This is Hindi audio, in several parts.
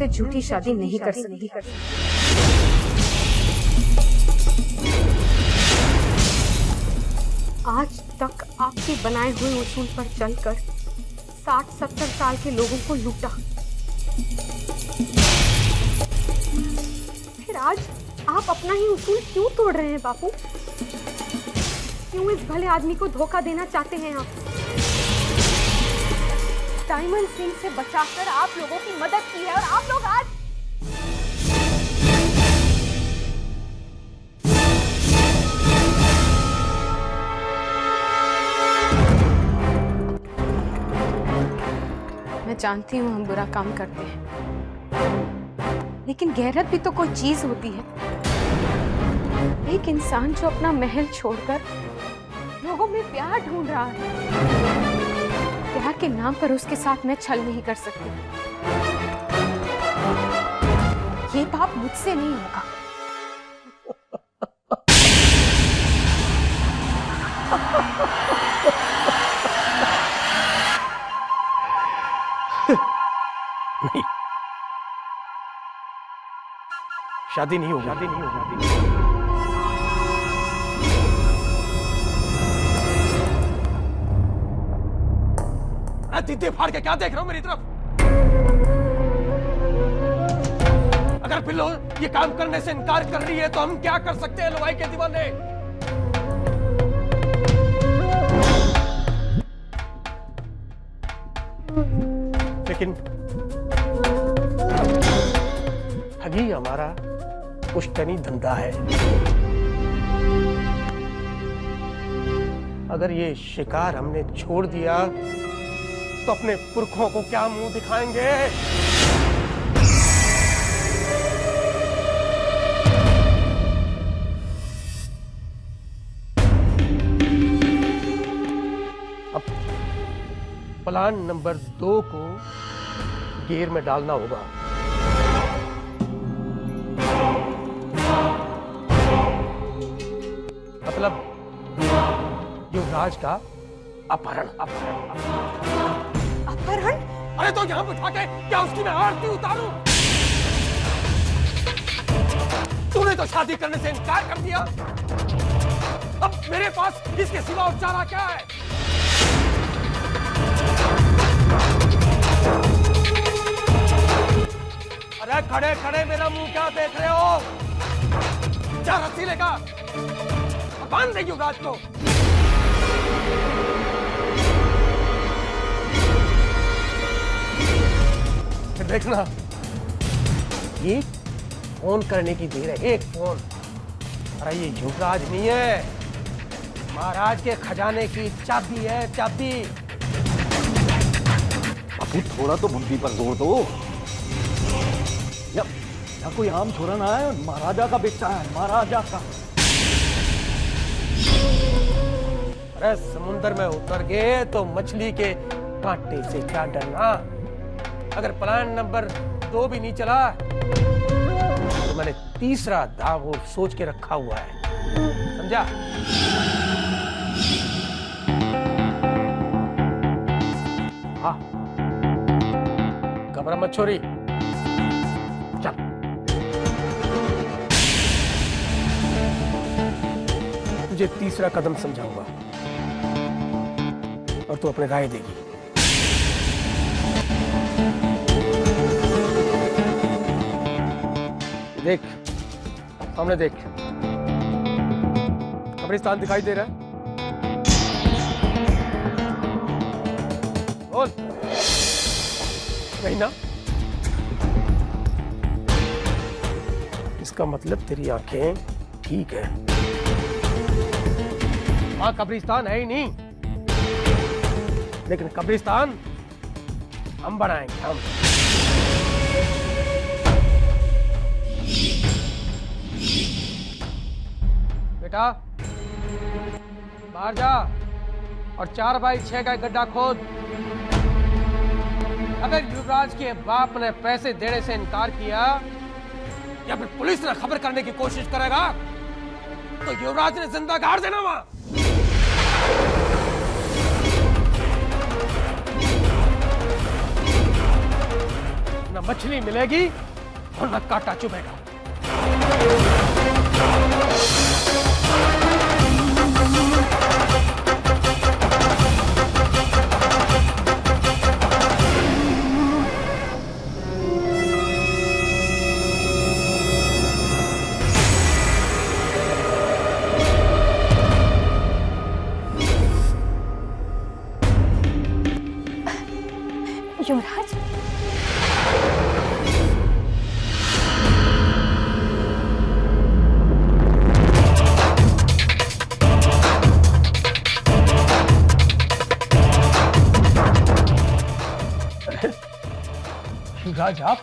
उनसे झूठी शादी नहीं कर सकती। आज तक आपके बनाए हुए उसूल पर चलकर 60-70 साल के लोगों को लूटा, फिर आज आप अपना ही उसूल क्यों तोड़ रहे हैं बापू? क्यों इस भले आदमी को धोखा देना चाहते हैं आप? डायमंड सिंह से बचाकर आप लोगों की मदद की है और आप लोग आज मैं जानती हूँ हम बुरा काम करते हैं, लेकिन गैरत भी तो कोई चीज होती है। एक इंसान जो अपना महल छोड़कर लोगों में प्यार ढूंढ रहा है, प्यार के नाम पर उसके साथ मैं छल नहीं कर सकती। ये पाप मुझसे नहीं होगा। नहीं, शादी नहीं होगी, शादी नहीं होगी। दीदी फाड़ के क्या देख रहा हूं मेरी तरफ? अगर बिल्लो ये काम करने से इनकार कर रही है तो हम क्या कर सकते हैं लुगाई के दीवाने? लेकिन ठगी हमारा पुश्तनी धंधा है। अगर ये शिकार हमने छोड़ दिया तो अपने पुरखों को क्या मुंह दिखाएंगे? अब प्लान नंबर 2 को गियर में डालना होगा। मतलब युवराज का अपहरण। अपहरण? अरे तो यहां बिठा के क्या उसकी मैं आरती उतारूं? तूने तो शादी करने से इनकार कर दिया। अब मेरे पास इसके सिवा और चारा क्या है? अरे खड़े खड़े मेरा मुंह क्या देख रहे हो? क्या रस्सी लेगा? बांध दे युवराज को। देखना, ये फोन करने की देर है। एक फोन। अरे ये युवराज नहीं है, महाराज के खजाने की चाबी है, चाबी। बापू थोड़ा तो बुद्धि पर जोर दो। या कोई आम छोरा ना है, महाराजा का बेटा है, महाराजा का। अरे समुंदर में उतर गए तो मछली के कांटे से क्या डरना। अगर प्लान नंबर 2 भी नहीं चला तो मैंने तीसरा दाव और सोच के रखा हुआ है, समझा? हाँ, घबरा मत छोरी, चल। तुझे तीसरा कदम समझाऊंगा और तू अपने राय देगी। देख, सामने देख, कब्रिस्तान दिखाई दे रहा है? बोल। नहीं ना? इसका मतलब तेरी आंखें ठीक है। वहां कब्रिस्तान है ही नहीं, लेकिन कब्रिस्तान हम बनाएंगे, हम। बेटा बाहर जा और 4x6 का गड्ढा खोद। अगर युवराज के बाप ने पैसे देने से इनकार किया या फिर पुलिस ने खबर करने की कोशिश करेगा तो युवराज ने जिंदा गाड़ देना वहां। न मछली मिलेगी वरना कांटा चुभेगा। युवराज, युवराज आप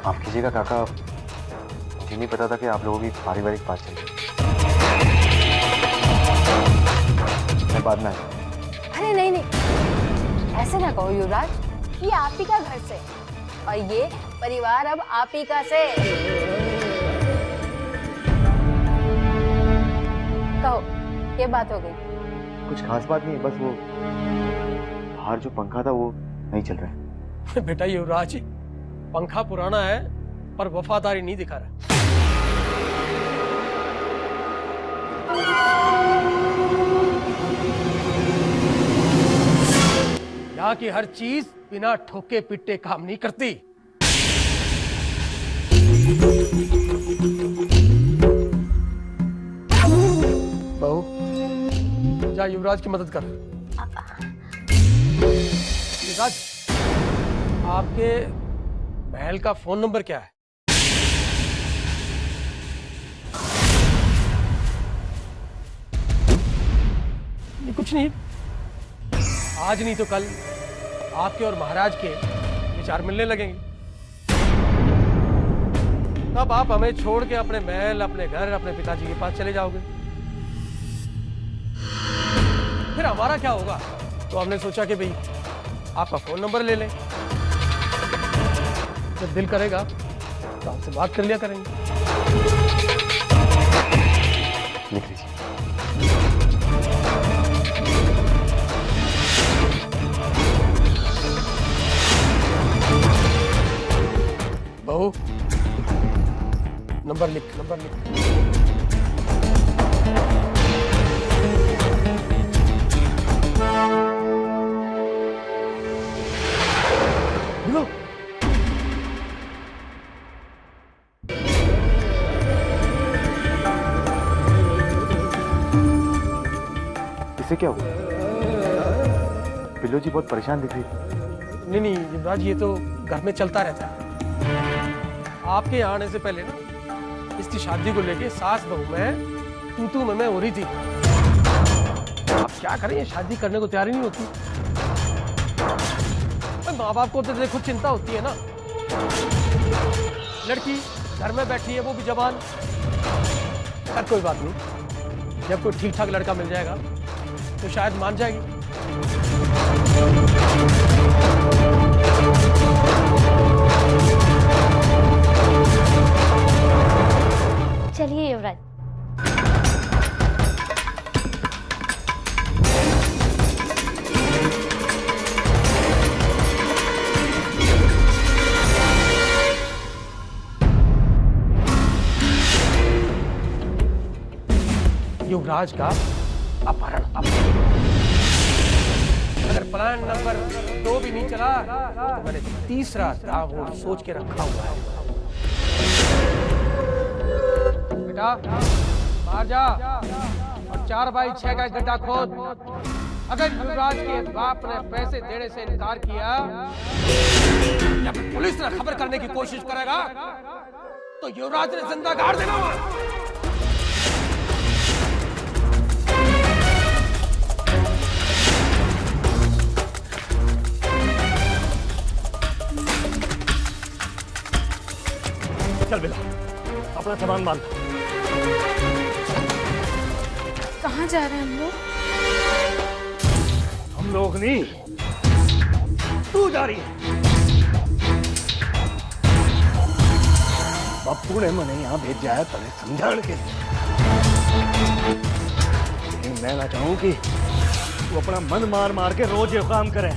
माफ कीजिएगा काका, मुझे नहीं पता था कि आप लोगों की पारिवारिक बात चल रही है। मैं बाद में आया। अरे नहीं नहीं, ऐसे ना कहो युवराज, ये आप ही का घर से और ये परिवार अब आप ही का से। कहो, ये बात हो गई? कुछ खास बात नहीं, बस वो बाहर जो पंखा था वो नहीं चल रहा है। बेटा युवराज, पंखा पुराना है पर वफादारी नहीं दिखा रहा। यहाँ की हर चीज बिना ठोके पिट्टे काम नहीं करती। बहू, जा युवराज की मदद कर। युवराज, आपके महल का फोन नंबर क्या है? ये कुछ नहीं, आज नहीं तो कल आपके और महाराज के विचार मिलने लगेंगे। तब आप हमें छोड़ के अपने महल, अपने घर, अपने पिताजी के पास चले जाओगे। फिर हमारा क्या होगा? तो हमने सोचा कि भाई आपका फोन नंबर ले लें, जब दिल करेगा तो आपसे बात कर लिया करेंगे। लिख लीजिए। बहू, नंबर लिख, नंबर लिख। लिखो। इससे क्या हुआ? पिल्लो जी बहुत परेशान दिख रही थी। नहीं नहीं युवराज, ये तो घर में चलता रहता है। आपके यहाँ आने से पहले ना इसकी शादी को लेके सास बहू में तू मैं हो रही थी। आप क्या करें, ये शादी करने को तैयार ही नहीं होती। माँ बाप को तो देखो चिंता होती है ना, लड़की घर में बैठी है वो भी जवान। खैर कोई बात नहीं, जब कोई ठीक ठाक लड़का मिल जाएगा तो शायद मान जाएगी। चलिए युवराज। युवराज का अपहरण। अगर प्लान नंबर 2 भी नहीं चला तो मैंने तीसरा दांव सोच के रखा हुआ है। बेटा बाहर जा और 4x6 का गड्ढा खोद। अगर युवराज के बाप ने पैसे देने से इनकार किया या पुलिस ने खबर करने की कोशिश करेगा तो युवराज ने जिंदा गाड़ देना। चल बेटा, अपना सामान बांध। कहाँ जा रहे हैं हम लोग? हम लोग नहीं, तू जा रही है। बापू ने मैंने यहाँ भेजा है तने समझाने के लिए। लेकिन मैं ना चाहूं कि तू अपना मन मार मार के रोज ये काम करे।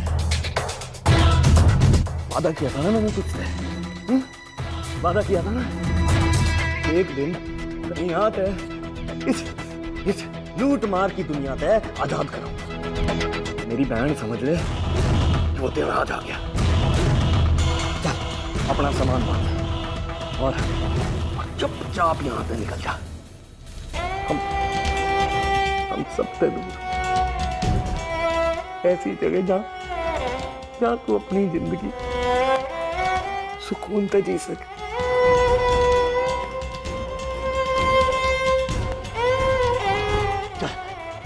वादा किया था ना मैंने तुझसे, वादा किया था ना, एक दिन कहीं आते इस लूट मार की दुनिया पे आजाद करूंगा। मेरी बहन समझ ले कि वो तेरा आज आ गया। चल अपना सामान बांध और चुपचाप यहाँ से निकल जा। हम सबसे दूर ऐसी जगह जहाँ तू अपनी जिंदगी सुकून से जी सके।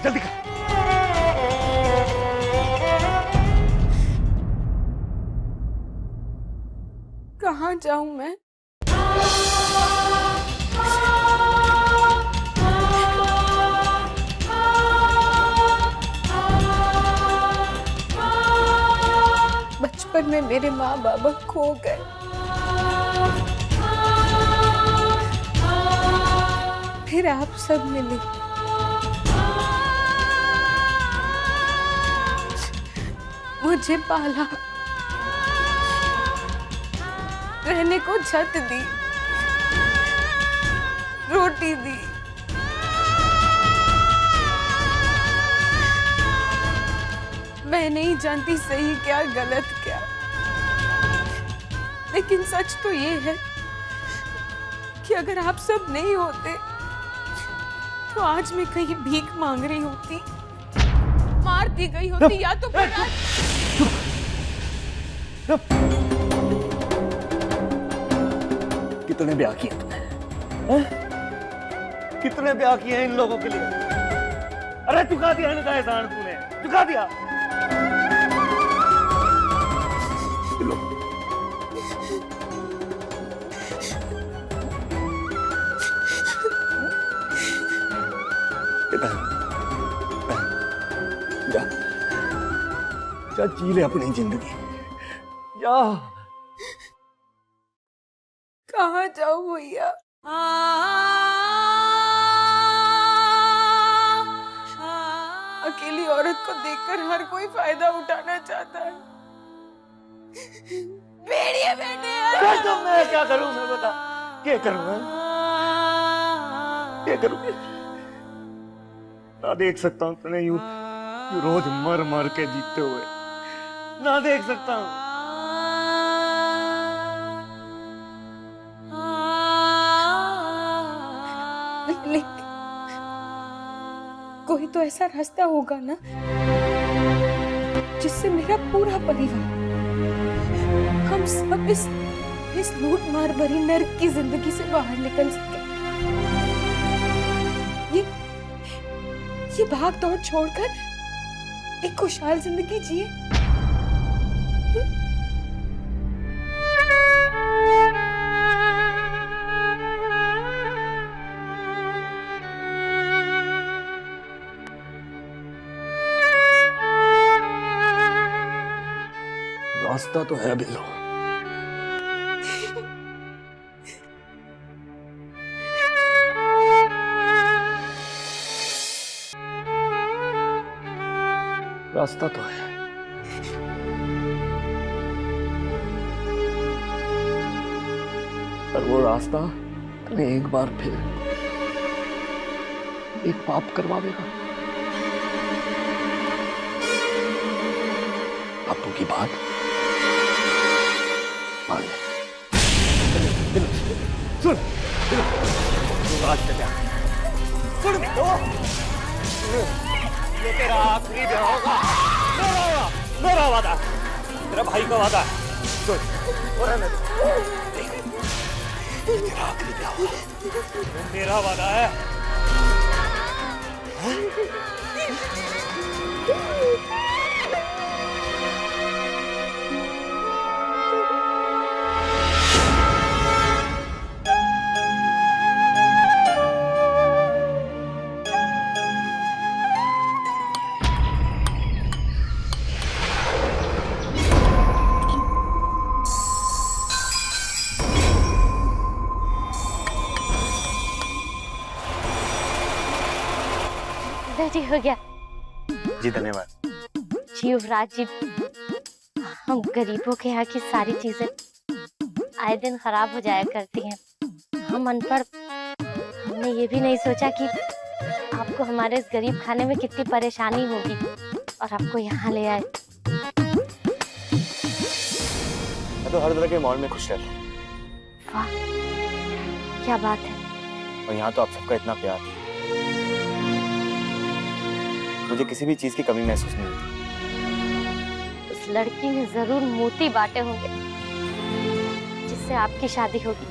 जल्दी कर। कहाँ जाऊं मैं? बचपन में मेरे माँ बाबा खो गए। फिर आप सब मिले। मुझे पाला, रहने को छत दी, रोटी दी। मैं नहीं जानती सही क्या गलत क्या, लेकिन सच तो ये है कि अगर आप सब नहीं होते तो आज मैं कहीं भीख मांग रही होती, मार दी गई होती, या तो कितने ब्याह किए तुमने? कितने ब्याह किए इन लोगों के लिए? अरे चुका दिया इनका एहसान तूने, चुका दिया। जा जा जी ले अपनी जिंदगी, जा। कहाँ जाऊं भैया? अकेली औरत को देखकर हर कोई फायदा उठाना चाहता है। बेड़िया बेटे, मैं क्या करूं? मैं बता क्या करूं? क्या करूं? ना देख सकता हूं तुमने यूं रोज मर मर के जीते हुए, ना देख सकता हूं। लेकिन कोई तो ऐसा रास्ता होगा ना जिससे मेरा पूरा परिवार, हम सब इस लूट मार भरी नर्क की जिंदगी से बाहर निकल सके। ये भाग दौड़ छोड़कर एक खुशहाल जिंदगी जिए। रास्ता तो है बिल्लो, रास्ता तो है। पर वो रास्ता तुम्हें एक बार फिर एक पाप करवाएगा। बापू की बात मान ले। सुन राज का सुन, ये तेरा आखिरी ब्याह होगा। मेरा वादा, तेरा भाई का वादा है। सुन, तेरा आखिरी ब्याह होगा, मेरा वादा है। रेडी हो गया जी धन्यवाद। जी युवराज जी, हम गरीबों के यहाँ की सारी चीजें आए दिन खराब हो जाया करती हैं। हम अनपढ़, हमने ये भी नहीं सोचा कि आपको हमारे इस गरीब खाने में कितनी परेशानी होगी और आपको यहाँ ले आए। मैं तो हर तरह के मॉल में खुश रहता हूँ। वाह, क्या बात है। और यहाँ तो आप सबका इतना प्यार, मुझे किसी भी चीज की कमी महसूस नहीं होती। उस लड़की ने जरूर मोती बांटे होंगे जिससे आपकी शादी होगी।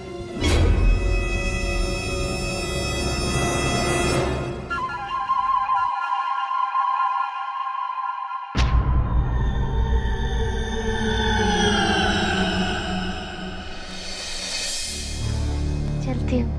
चलती हूँ।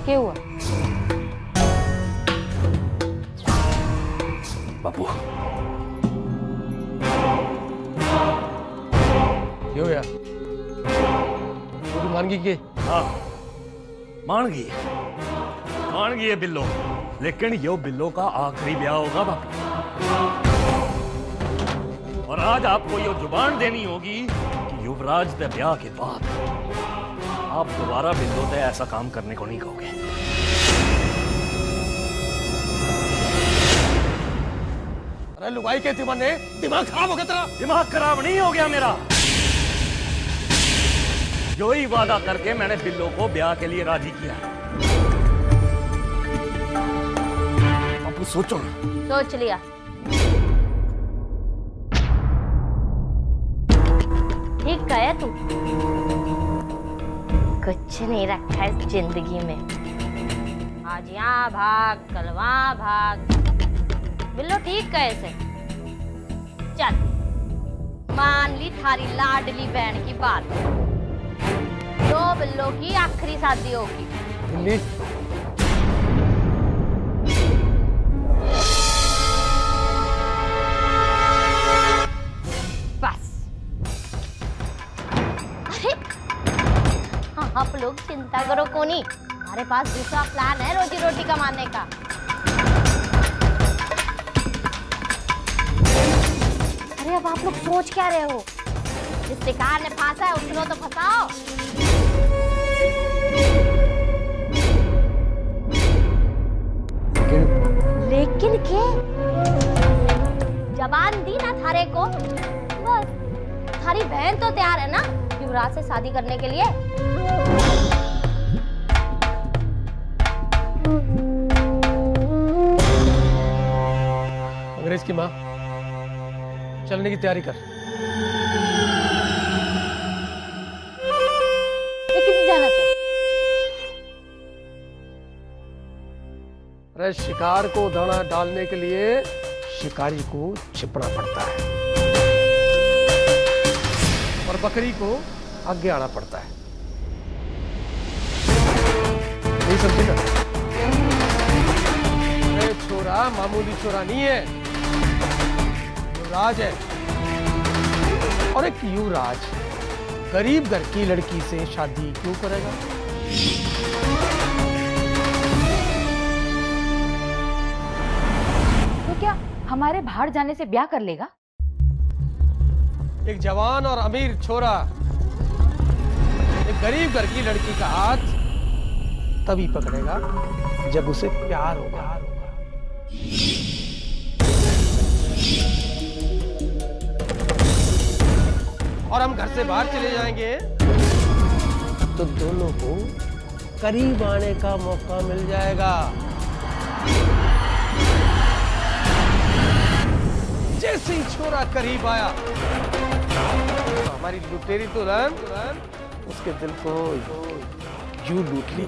क्या हुआ? बाबू, क्यों यार, तू मान गई कि हाँ मान गई है बिल्लो, लेकिन यो बिल्लो का आखिरी ब्याह होगा बापू। और आज आपको यो जुबान देनी होगी कि युवराज के ब्याह के बाद आप दोबारा बिल्लो से ऐसा काम करने को नहीं कहोगे। अरे लुगाई के तिमने दिमाग खराब हो गया तेरा। दिमाग खराब नहीं हो गया मेरा। जो ही वादा करके मैंने बिल्लो को ब्याह के लिए राजी किया। बापू सोचो ना। सोच लिया। ठीक कहे तू। कुछ नहीं रखा इस जिंदगी में। आज यहाँ भाग, कल वहाँ भाग। बिल्लो ठीक कहे से। चल, मान ली थारी लाडली बहन की बात। तो बिल्लो की आखिरी शादी होगी। दिल्ली बस। अरे हाँ, आप लोग चिंता करो कोनी, हमारे पास दूसरा प्लान है रोजी रोटी कमाने का। अरे अब आप लोग सोच क्या रहे हो? जिस शिकार ने फांसा है उसको तो फंसाओ। लेकिन के जबान दी ना थारे को, बस थारी बहन तो तैयार है ना युवराज से शादी करने के लिए। अंग्रेज की माँ, चलने की तैयारी कर। लेकिन जाना था। अरे शिकार को दाना डालने के लिए शिकारी को छिपना पड़ता है और बकरी को आगे आना पड़ता है। नहीं समझे ना? अरे छोरा मामूली छोरा नहीं है, युवराज है। और एक युवराज गरीब घर की लड़की से शादी क्यों करेगा? तो क्या हमारे बाहर जाने से ब्याह कर लेगा? एक जवान और अमीर छोरा एक गरीब घर की लड़की का हाथ तभी पकड़ेगा जब उसे प्यार होगा। और हम घर से बाहर चले जाएंगे तो दोनों को करीब आने का मौका मिल जाएगा। जैसे ही छोरा करीब आया तो हमारी लुटेरी दुल्हन उसके दिल को यूं लूट ली।